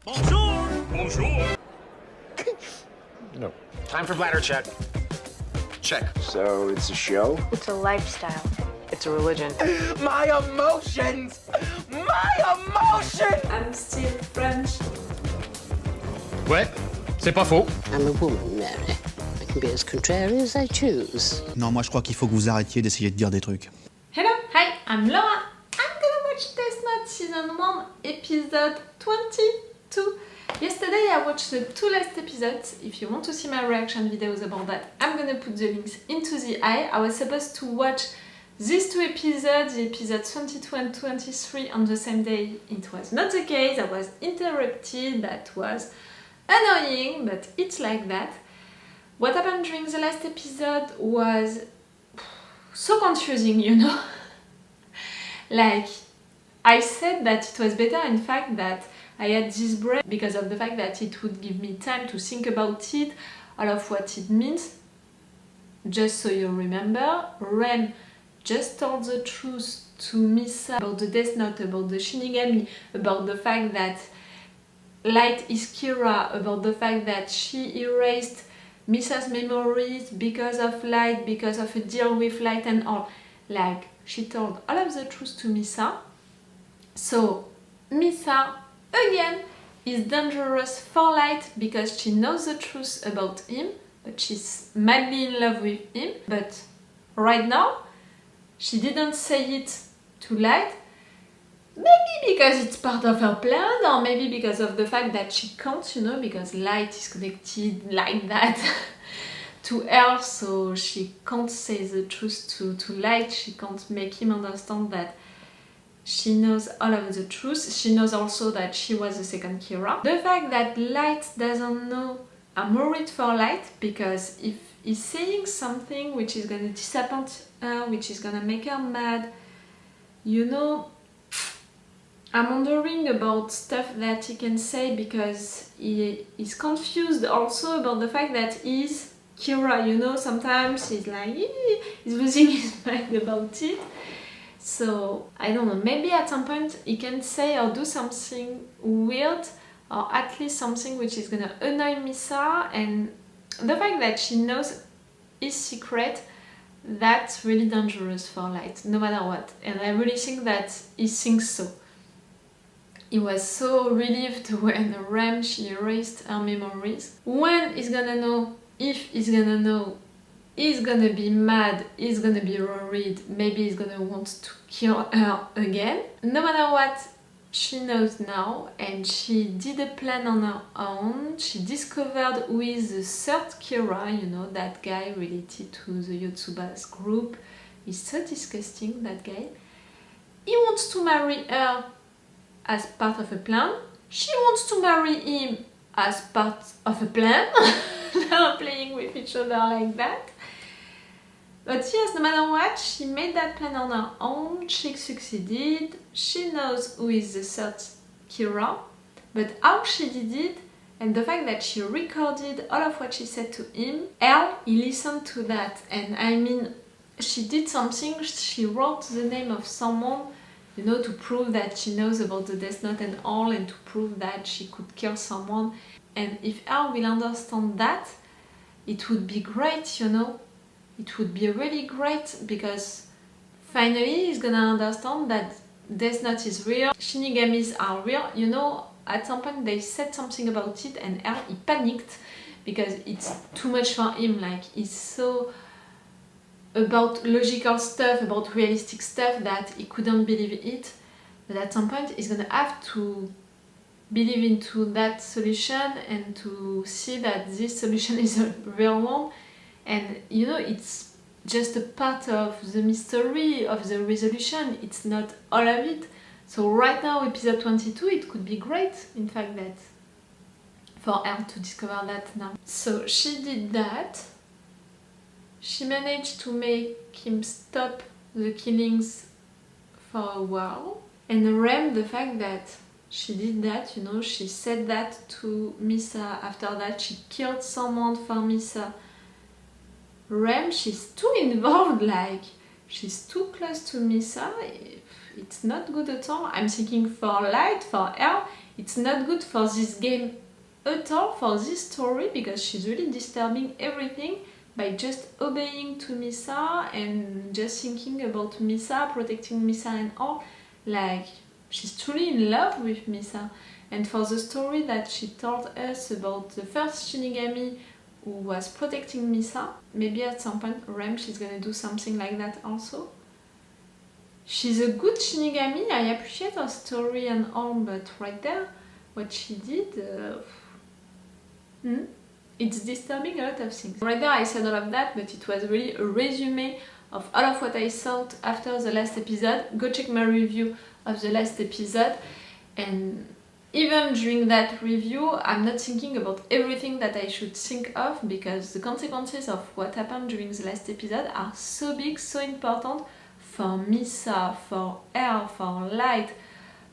Bonjour! Bonjour! No. Time for bladder check. Check. So it's a show? It's a lifestyle. It's a religion. My emotions! My emotions! I'm still French. Ouais, c'est pas faux. I'm a woman, Mary. I can be as contrary as I choose. Non, moi je crois qu'il faut que vous arrêtiez d'essayer de dire des trucs. Hello, hi, I'm Laura. I'm gonna watch Death Note Season 1, Episode 22. Yesterday I watched the 2 last episodes. If you want to see my reaction videos about that, I'm gonna put the links into the I was supposed to watch these 2 episodes, the episodes 22 and 23 on the same day. It was not the case, I was interrupted, that was annoying, but it's like that. What happened during the last episode was so confusing, you know? Like, I said that it was better, in fact, that I had this break because of the fact that it would give me time to think about it, all of what it means. Just so you remember, Rem just told the truth to Misa about the Death Note, about the Shinigami, about the fact that Light is Kira, about the fact that she erased Misa's memories because of Light, because of a deal with Light and all. Like, she told all of the truth to Misa. So, Misa, again, is dangerous for Light because she knows the truth about him, but she's madly in love with him. But right now, she didn't say it to Light. Maybe because it's part of her plan, or maybe because of the fact that she can't, you know, because Light is connected like that to her, so she can't say the truth to Light. She can't make him understand that she knows all of the truth. She knows also that she was the second Kira. The fact that Light doesn't know, I'm worried for Light, because if he's saying something which is gonna disappoint her, which is gonna make her mad, you know, I'm wondering about stuff that he can say, because he is confused also about the fact that he's Kira, you know, sometimes he's like, he's losing his mind about it. So, I don't know, maybe at some point he can say or do something weird, or at least something which is gonna annoy Misa, and the fact that she knows his secret, that's really dangerous for Light, no matter what. And I really think that he thinks so. He was so relieved when Rem, she erased her memories. When he's gonna know, if he's gonna know, he's gonna be mad, he's gonna be worried, maybe he's gonna want to kill her again. No matter what, she knows now, and she did a plan on her own. She discovered who is the third Kira, you know, that guy related to the Yotsuba's group. He's so disgusting, that guy. He wants to marry her as part of a plan. She wants to marry him as part of a plan. They are playing with each other like that. But yes, no matter what, she made that plan on her own. She succeeded. She knows who is the third Kira. But how she did it, and the fact that she recorded all of what she said to him, he listened to that. And I mean, she did something. She wrote the name of someone, you know, to prove that she knows about the Death Note and all, and to prove that she could kill someone. And if Elle will understand that, it would be great, you know. It would be really great, because finally he's gonna understand that Death Note is real, Shinigamis are real, you know. At some point they said something about it, and Elle, he panicked, because it's too much for him. Like, he's so about logical stuff, about realistic stuff, that he couldn't believe it. But at some point he's gonna have to believe into that solution, and to see that this solution is a real one. And you know, it's just a part of the mystery of the resolution, it's not all of it. So right now, episode 22, it could be great, in fact, that for her to discover that now. So she did that. She managed to make him stop the killings for a while. And Rem, the fact that she did that, you know, she said that to Misa. After that, she killed someone for Misa. Rem, she's too involved, like, she's too close to Misa. It's not good at all. I'm thinking for Light, for her, It's not good for this game at all, for this story, because she's really disturbing everything by just obeying to Misa and just thinking about Misa, protecting Misa and all. Like, she's truly in love with Misa. And for the story that she told us about the first Shinigami who was protecting Misa, maybe at some point Rem, she's gonna do something like that also. She's a good Shinigami, I appreciate her story and all, but right there, what she did, it's disturbing a lot of things. Right there I said all of that, but it was really a resume of all of what I thought after the last episode. Go check my review of the last episode, and even during that review, I'm not thinking about everything that I should think of, because the consequences of what happened during the last episode are so big, so important for Misa, for Elle, for Light,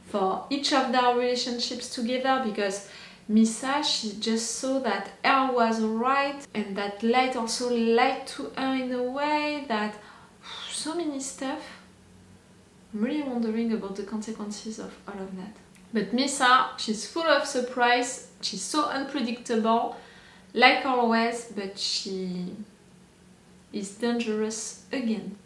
for each of their relationships together, because Misa, she just saw that Elle was right, and that Light also lied to her in a way that so many stuff. I'm really wondering about the consequences of all of that. But Misa, she's full of surprise, she's so unpredictable, like always, but she is dangerous again.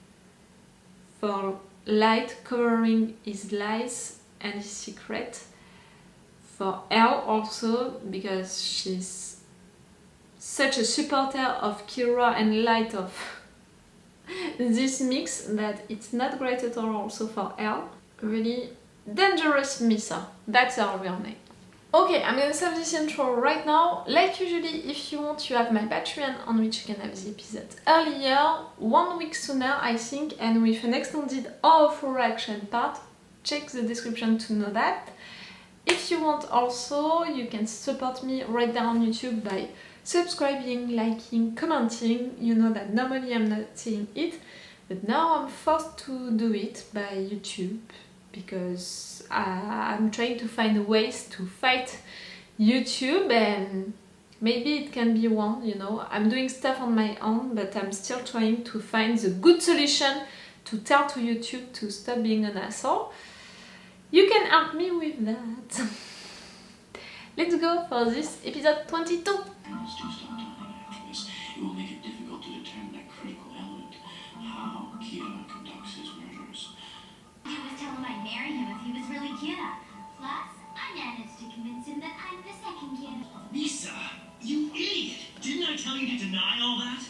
For Light covering his lies and his secret. For Elle also, because she's such a supporter of Kira and Light, of this mix, that it's not great at all also for Elle. Really dangerous Misa, that's her real name. Okay, I'm gonna stop this intro right now. Like usually, if you want, you have my Patreon on which you can have the episode earlier, 1 week sooner I think, and with an extended or full reaction part. Check the description to know that. If you want also, you can support me right there on YouTube by subscribing, liking, commenting. You know that normally I'm not seeing it, but now I'm forced to do it by YouTube, because I'm trying to find ways to fight YouTube, and maybe it can be one, you know. I'm doing stuff on my own, but I'm still trying to find the good solution to tell to YouTube to stop being an asshole. You can help me with that. Let's go for this episode 22. It will make it difficult to determine that critical element, how Kira conducts his murders. I was telling him I'd marry him if he was really Kira. Plus, I managed to convince him that I'm the second Kira. Misa, you idiot! Didn't I tell you to deny all that?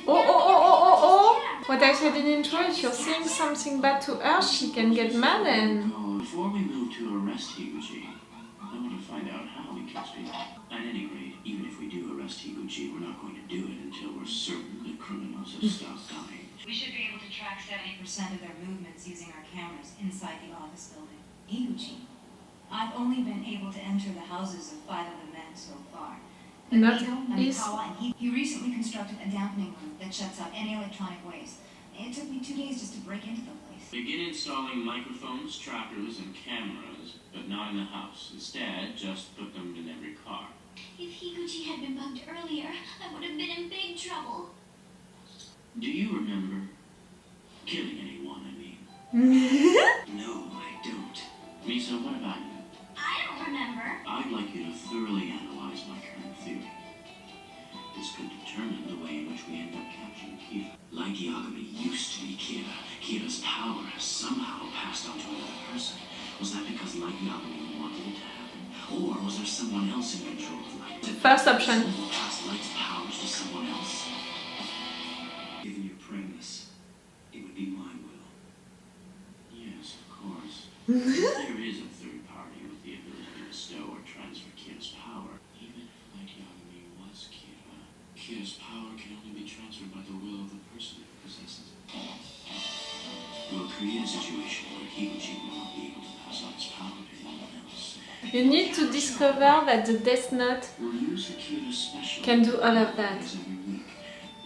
Oh. What I said in intro, if you're saying something bad to her, she can get mad and... Before we move to arrest Higuchi, I want to find out how he kills people. At any rate, even if we do arrest Higuchi, we're not going to do it until we're certain the criminals have stopped dying. We should be able to track 70% of their movements using our cameras inside the office building. Higuchi. I've only been able to enter the houses of 5 of the men so far. But Nito, Namikawa, and he recently constructed a dampening room that shuts out any electronic waste. It took me 2 days just to break into the place. Begin installing microphones, trackers, and cameras, but not in the house. Instead, just put them in every car. If Higuchi had been bugged earlier, I would have been in big trouble. Do you remember killing anyone, I mean? No, I don't. Misa, what about you? I don't remember. I'd like you to thoroughly analyze my current theory. This could determine the way in which we end up capturing Kira. Like Yagami used to be Kira, Kira's power has somehow passed on to another person. Was that because Like Yagami wanted it to happen? Or was there someone else in control of Light? First option. Pass Light's powers to someone else? Given your premise, it would be my will. Yes, of course. There is a third party with the ability to bestow or transfer Kira's power. Even if Light Yagami was Kira, Kira's power can only be transferred by the will of the person who possesses it. We'll create a situation where Higuchi will not be able to pass on his power to anyone else. You need to discover that the Death Note We'll use Akira's special can do all of that. every week.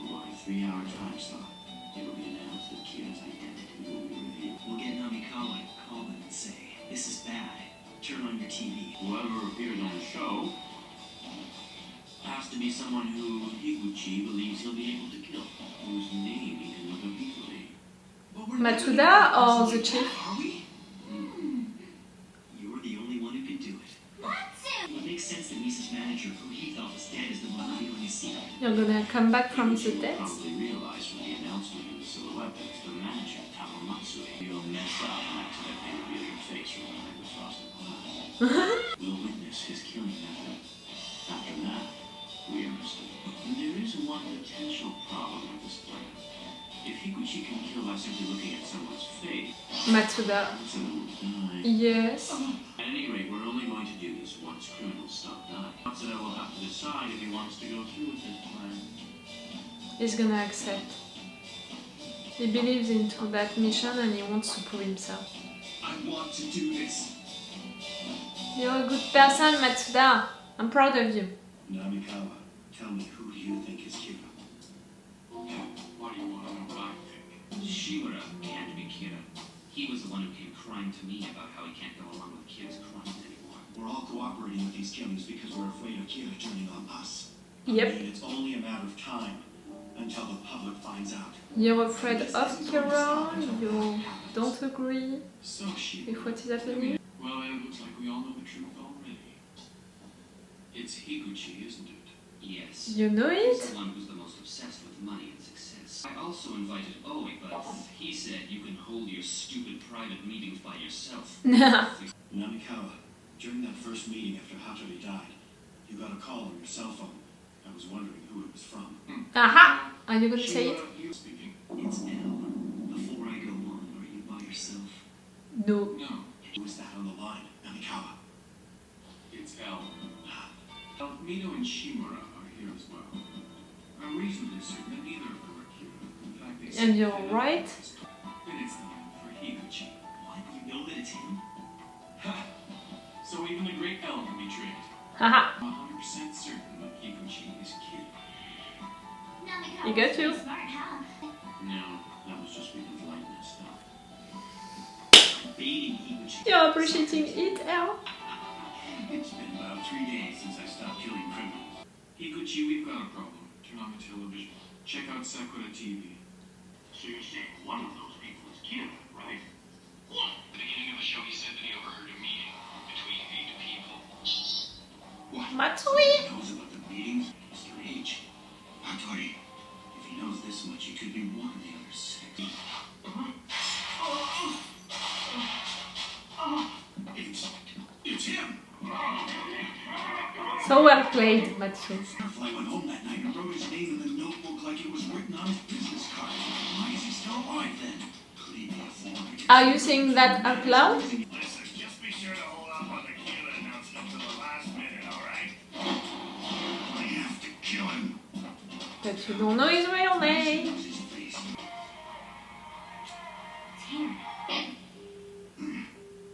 We'll want a 3-hour time slot. It will be announced that Kira's identity will be revealed. We'll get Namikawa to call in and say, "This is bad. Turn on your TV." Whoever appears on the show has to be someone who Higuchi believes he'll be able to kill, whose name he can look up easily. Matsuda or the chief? Are we? You're the only one who can do it. sense that Misa's manager, who he thought was dead, is the one revealing his secret. You're gonna come back from the dead? Probably realized from the announcement in the silhouette that it's the manager, Taro Matsui. You'll mess up and accidentally reveal your face from behind the frosted glass. We'll witness his killing method. After that, we understand. There is one potential problem with this plan. If Higuchi can kill by simply looking at someone's face, Matsuda. someone will die. Yes. At any rate, we're only going to do this once criminals stop dying. Matsuda will have to decide if he wants to go through with his plan. He's gonna accept. He believes into that mission and he wants to prove himself. I want to do this. You're a good person, Matsuda. I'm proud of you. Namikawa, tell me, who do you think is Kira? What do you want to know what I think? Shimura can't be Kira. He was the one who came crying to me about how he can't go along with Kira's crimes anymore. We're all cooperating with these killings because we're afraid of Kira turning on us. Yep. I mean, it's only a matter of time until the public finds out. You're afraid of Kira, you don't agree So Shimura. with what is happening. Well, it looks like we all know the truth already. It's Higuchi, isn't it? Yes. You know He's it? the one who's the most obsessed with money and success. I also invited Oe, but he said you can hold your stupid private meetings by yourself. Namikawa, during that first meeting after Hattori died, you got a call on your cell phone. I was wondering who it was from. Aha! Are you gonna say it? You speaking. It's L. Before I go on, are you by yourself? No. No. Who is that on the line, Namikawa? It's L. Mito and Shimura are here as well. I'm reasonably certain that neither of them are Kira. In fact, they And said you're they right. Then it's the man for Higuchi. What? You know that it's him? Ha! So even the great L can be tricked. Haha. I'm 100% certain that Higuchi is Kira. Namikawa You got was you. pretty smart, huh? No, that was just because lightning stuff. I'm baiting Higuchi. You're appreciating it, El? It's been about 3 days since I stopped killing criminals. Higuchi, we've got a problem. Turn on the television. Check out Sakura TV. So you're saying one of those people is Kira, right? What? At the beginning of the show, he said that he overheard a meeting between 8 people. What? Matsui? He knows about the meetings? Mr. H. Hattori. If he knows this much, he could be one of the other 6. It's him! So well played, Matsu. Firefly went home that night and wrote his name in the notebook like it was written on his business card. Why is he still alive then? Could he be a former? Are you saying that out loud? Listen, just be sure to hold off on the Kira announcement till the last minute, alright? I have to kill him. But you don't know his real name. His face.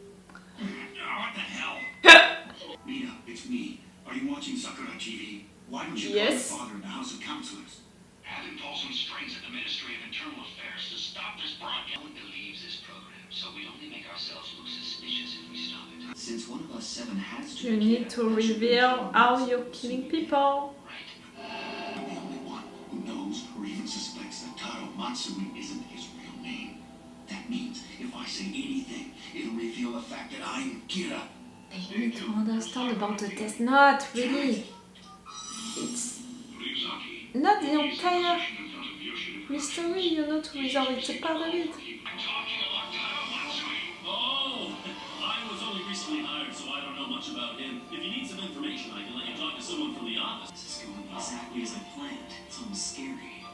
What the hell? Mina, it's me. Are you watching Sakura TV? Why don't you Yes. call your father in the House of Counselors? Had him pull some strings at the Ministry of Internal Affairs to stop this broadcast. No one believes this program, so we only make ourselves look suspicious if we stop it. Since one of us 7 has to You be need Kira, to that should be reveal Kira. how you're killing people. Right. I'm the only one who knows or even suspects that Taro Matsui isn't his real name. That means if I say anything, it'll reveal the fact that I'm Kira. You need to understand about the Death Note, really. It's Ryuzaki, not the he's entire in front of Yoshida. mystery, you know, to resolve. It's a part of it. I'm talking about Taro Matsui. Oh, I was only recently hired, so I don't know much about him. If you need some information, I can let you talk to someone from the office. This is going exactly as I planned. It's almost scary.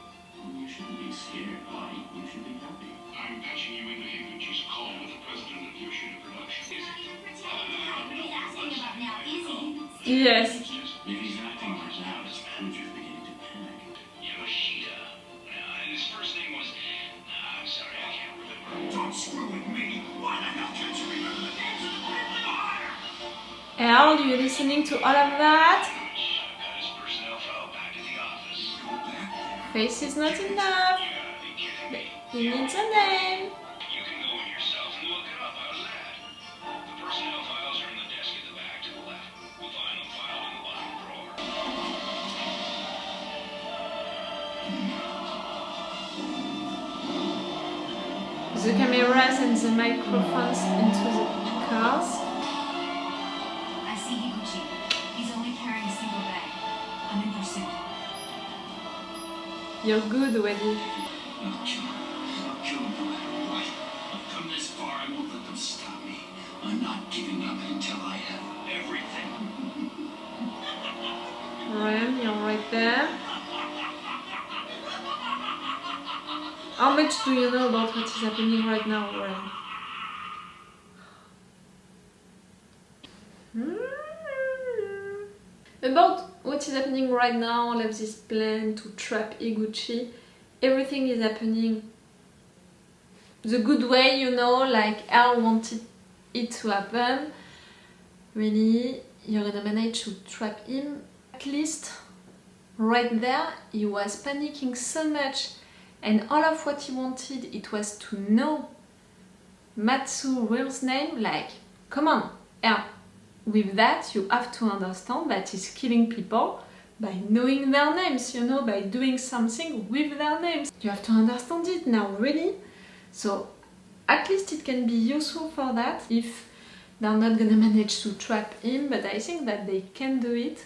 You shouldn't be scared, buddy. You should be happy. I'm patching you into Higuchi's call with the president of Yoshida Production. Is Now you're pretending you know what he's asking about now, isn't he? Yes. If he's acting like that, it's proof you're beginning to panic. Yoshida. And his first name was... I'm sorry, I can't remember. Don't screw with me. Why the hell can't you remember the names of the people you hire? Al, you listening to all of that? I've got his personnel file back at the office. Go back there. Face is not enough. You gotta be kidding me. He needs a name. You can go in yourself and look it up. How's that? The personnel files are in the desk at the back to the left. You'll find them filed in the bottom drawer. The cameras and the microphones into the cars. I see Higuchi. He's You're good, Wally. I'll kill him. I'll kill him no matter what. I've come this far, I won't let them stop me. I'm not giving up until I have everything. Ryan, you're right there. How much do you know about what is happening right now, Ryan? About what is happening right now, all of this plan to trap Higuchi, everything is happening the good way, you know, like Elle wanted it to happen. Really, you're gonna manage to trap him. At least right there, he was panicking so much, and all of what he wanted, it was to know Matsu's real name. Like, come on, Elle. With that, you have to understand that he's killing people by knowing their names, you know, by doing something with their names. You have to understand it now, really. So, at least it can be useful for that if they're not gonna manage to trap him, but I think that they can do it.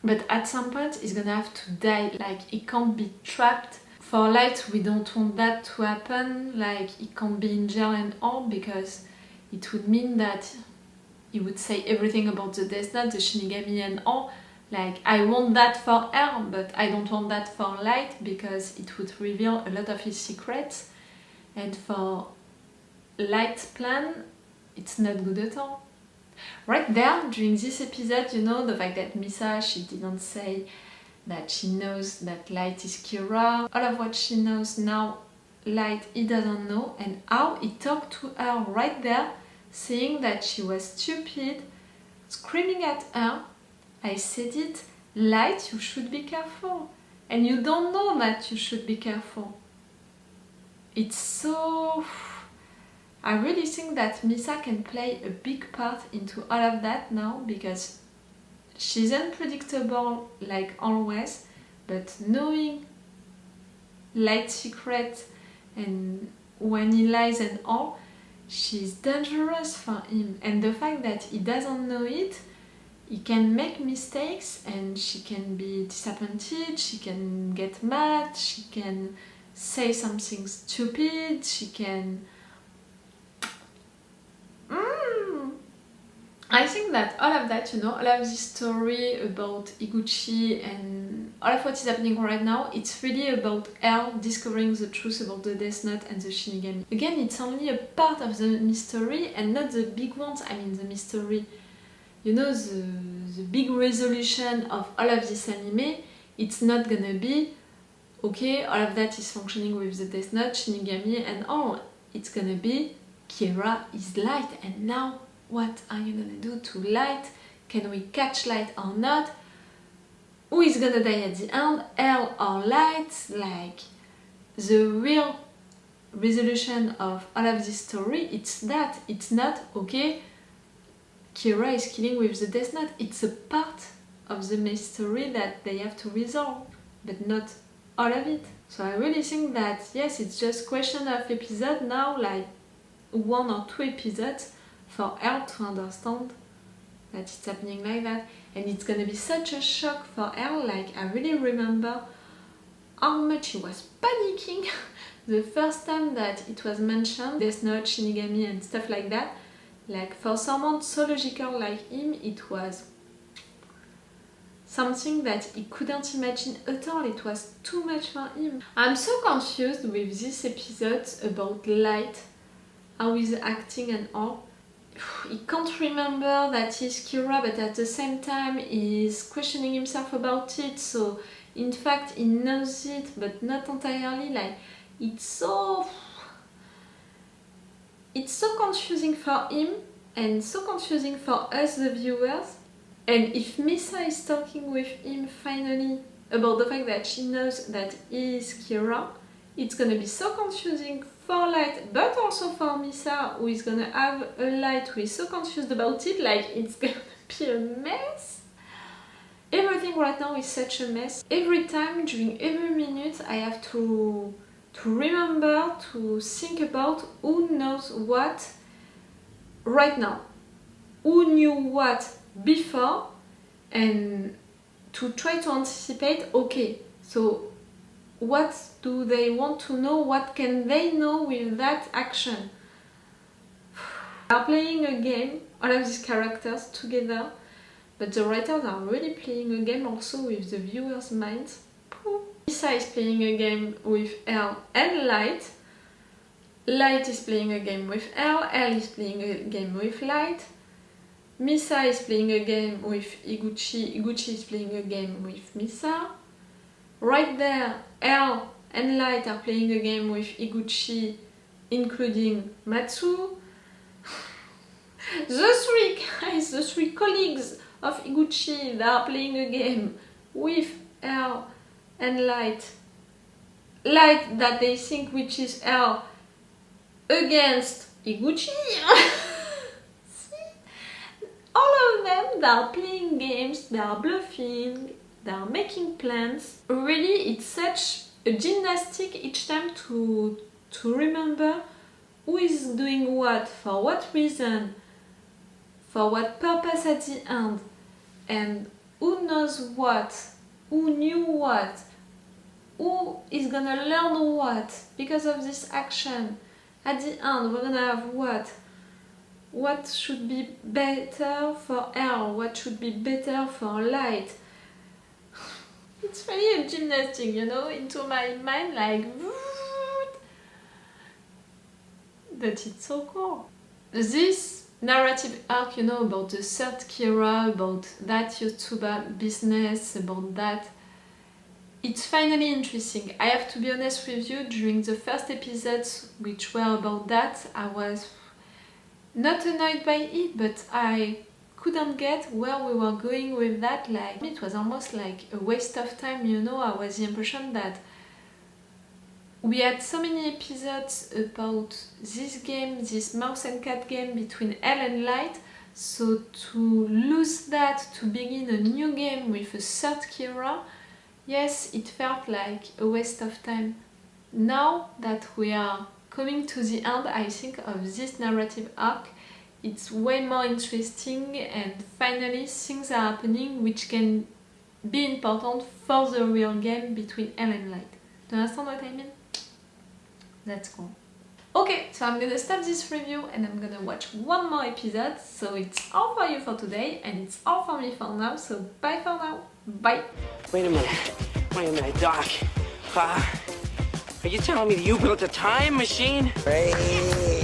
But at some point, he's gonna have to die, like, he can't be trapped. For Light, we don't want that to happen, like, he can't be in jail and all, because it would mean that he would say everything about the Death Note, the Shinigami and all. Like, I want that for her, but I don't want that for Light, because it would reveal a lot of his secrets. And for Light's plan, it's not good at all. Right there, during this episode, you know, the fact that Misa, she didn't say that she knows that Light is Kira. All of what she knows now, Light, he doesn't know. And how he talked to her right there, saying that she was stupid, screaming at her. I said it, Light, you should be careful. And you don't know that you should be careful. It's so... I really think that Misa can play a big part into all of that now, because she's unpredictable like always, but knowing Light's secret and when he lies and all, she's dangerous for him. And the fact that he doesn't know it, he can make mistakes and she can be disappointed, she can get mad, she can say something stupid, she can... I think that all of that, you know, all of this story about Higuchi and all of what is happening right now, it's really about Elle discovering the truth about the Death Note and the Shinigami. Again, it's only a part of the mystery and not the big ones. I mean, the mystery, you know, the big resolution of all of this anime, it's not gonna be, okay, all of that is functioning with the Death Note, Shinigami and all. It's gonna be, Kira is Light, and now what are you gonna do to Light? Can we catch Light or not? Who is gonna die at the end? Elle or Light? Like, the real resolution of all of this story, it's that. It's not, okay, Kira is killing with the Death Note. It's a part of the mystery that they have to resolve, but not all of it. So I really think that, yes, it's just question of episode now, like 1 or 2 episodes, for her to understand that it's happening like that. And it's gonna be such a shock for her. Like, I really remember how much she was panicking the first time that it was mentioned, Death Note, Shinigami and stuff like that. Like, for someone so logical like him, it was something that he couldn't imagine at all. It was too much for him. I'm so confused with this episode about Light, how he's acting and all. He can't remember that he's Kira, but at the same time he's questioning himself about it, so in fact he knows it, but not entirely. Like, it's so confusing for him and so confusing for us, the viewers. And if Misa is talking with him finally about the fact that she knows that he is Kira, it's gonna be so confusing for Light, but also for Misa, who is gonna have a Light who is so confused about it. Like, it's gonna be a mess. Everything right now is such a mess. Every time, during every minute, I have to remember to think about who knows what right now, who knew what before, and to try to anticipate, okay, so What do they want to know? What can they know with that action? They are playing a game, all of these characters together, but the writers are really playing a game also with the viewer's minds. Misa is playing a game with L and Light. Light is playing a game with L is playing a game with Light. Misa is playing a game with Iguchi, Iguchi is playing a game with Misa. Right there, L and Light are playing a game with Iguchi, including Matsu. The three guys, the three colleagues of Iguchi, they are playing a game with L and Light. Light that they think which is L against Iguchi. All of them, they are playing games, they are bluffing, they are making plans. Really, it's such a gymnastic each time to remember who is doing what, for what reason, for what purpose at the end, and who knows what, who knew what, who is gonna learn what because of this action. At the end, we're gonna have what? What should be better for L? What should be better for Light? It's really a gymnastic, you know, into my mind, like... But it's so cool. This narrative arc, you know, about the third Kira, about that YouTuber business, about that... It's finally interesting. I have to be honest with you, during the first episodes which were about that, I was not annoyed by it, but I couldn't get where we were going with that. Like, it was almost like a waste of time, you know. I was the impression that we had so many episodes about this game, this mouse and cat game between L and Light, so to lose that, to begin a new game with a third Kira, yes, it felt like a waste of time. Now that we are coming to the end, I think, of this narrative arc, it's way more interesting and finally things are happening which can be important for the real game between L and Light. Do you understand what I mean? That's cool. Okay, so I'm gonna stop this review and I'm gonna watch one more episode. So it's all for you for today and it's all for me for now. So bye for now. Bye. Wait a minute, Doc. Are you telling me that you built a time machine? Hey.